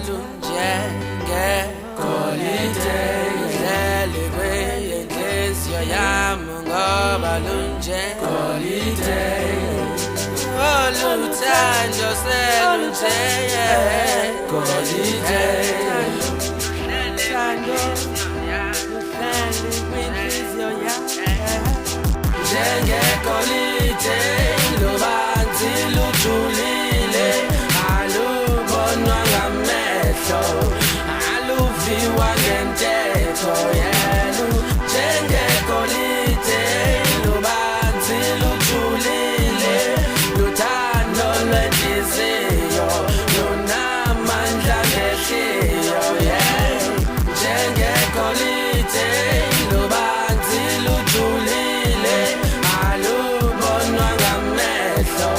lunjengegolide Lelwe yenhliziyo yami ngoba lunjengegolide Oluthando selunjengegolide Njengegolide lubanzi lujulile alubonwa ngamehlo aluviwa ngentetho yenu njengegolide lubanzi lujulile luthando lwenhliziyo lunamandla ngehliyo njengegolide lubanzi lujulile alubonwa ngamehlo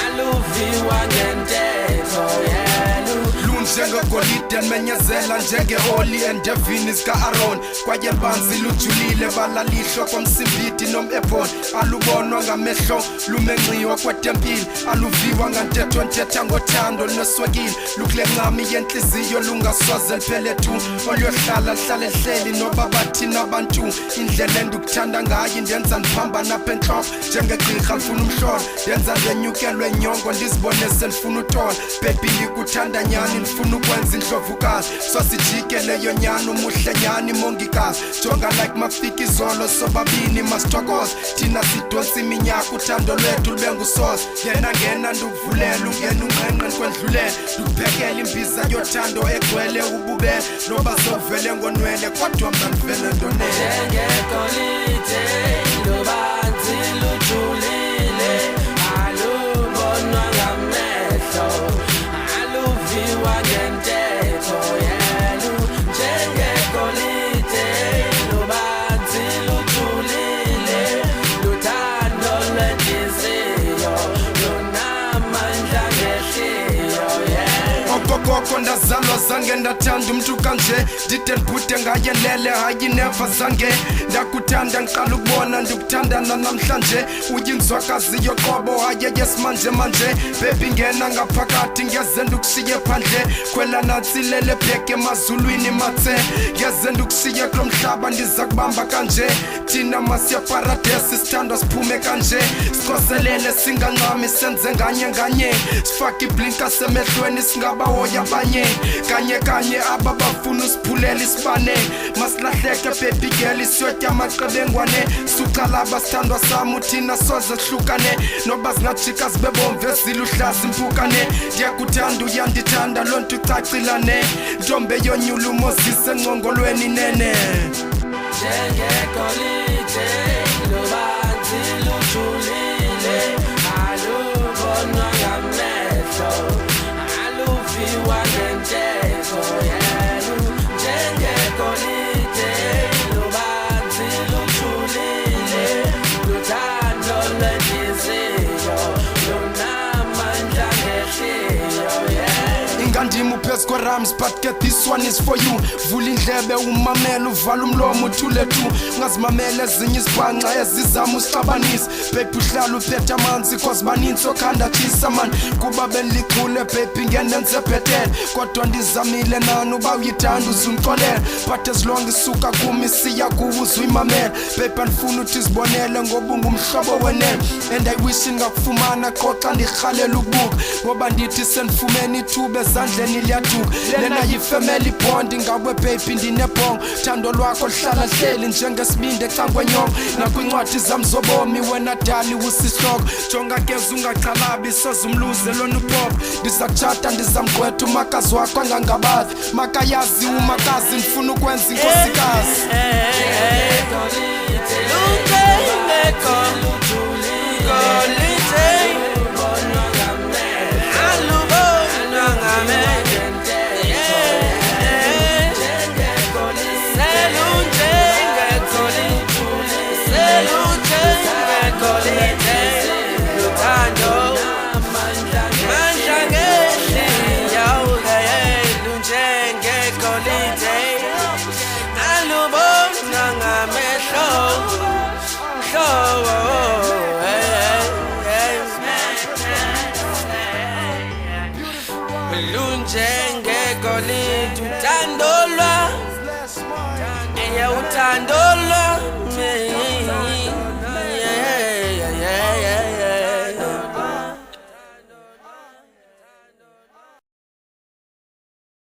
aluviwa ngentetho yenu lunjengegolide menyezela njenge-oli endevini zika-Aaron kwaye banzi lujulile balalihlo komsimbiti nom-ebhoni alubonwa ngamehlo lumenxiwa kwetempile aluviwa ngantetho nthetha ngothando noswekile lukule ncami yenhliziyo lungasoze liphele tu olyohlala hlala ehleli noba bathina abantu indlela endukuthanda ngayo indenza ndiphamba napha entloko njengegqirha lifuna umhlolo ndenza ndenyukelwe nyongo ndizibone selifuna utola baby ndikuthanda nyani ndifuna ukwenza indlovukazi sosijikeleyo nyani umuhle nyani mongikazi jonga like mafika izolo sobabini masithokoze thina sidonsa iminyaka uthando lwethu lube ngusoze yena ngena ndikuvulela ungena ungqenqe ndikwendlulele ndikuphekela imbiza yothando egcwele ububele noba sovele ngonwele kodwa mna ndivele ndonele njengegolide lubanzi lujulile alubonwa ngamehlo aluviwa ngentetho yenu njengegolide lubanzi lujulile luthando lwenhliziyo lunamandla ngehliyo okokoko ndazalwa zange ndathanda umntu kanje ndide ndibhude ngaye lele hayi neva zange ndakuthanda ngiqala ukubona ndikuthandana namhlanje uyinzwakazi yoqobo haye yesimanje manje bebi ngena ngaphakathi ngeze ndikushiye phandle khwela nantsi lele bheke emazulwini mathe ngeze ndikushiye kulo mhlaba ndiza kubamba kanje thina masiyaparadesi sithandwa siphume kanje sikhoselele singancami senze nganye sifake iblinka semehlweni singabahoya abanye kanye aba bafuna usiphulela isibane masilahleke baby girl isiyotya amaqebengwane sucala abasithandwa sami uthina soze sihlukane noba zingajika zibebomvu eziluhlaza impukane ndiyakuthanda uyandithanda loo nto icacilane ntombe yonyula umozise engcongolweni nene njengegolide lubanzi lujulile alubonwa ngamehlo aluviwa ngentetho yenu njengegolide lubanzi lujulile luthando lwenhliziyo lunamandla ngehliyo ingandima uphezu kwe-rams but get this one is for you vula indlebe umamela uvala umlomo uthule tu ungazimamela ezinye izibhanxa ezizama usixabanisa baby uhlala uphethe amanzi cause baninzi okhanda tshisa mani kuba benilichule baby ngendenze bhetele kodwa ndizamile nani uba uyithanda uzundixolela but as long isuka kumi siya kuwo uzuyimamela baby andifuna uthi zibonele ngoba ungumhlobo wenene and I wish ngakufumana qoxa ndirhalela ukubuka ngoba ndithi sendifumene ithuba ezandleni liyaduka lena yi-family bond ngawe baby ndinebhongo thando lwakho lihlala hleli njengesibindi ecangwenyongo nakwincwadi zam zobomi wena dali usisihloko jonga keza ungaxhalabi soze umluze lona upop ndiza kutshata ndizamgqwetha umakazi wakho angangabazi makayazi umakazi ndifuna ukwenza inkosikazi lunjengegolide uthandolwa eya uthandolwa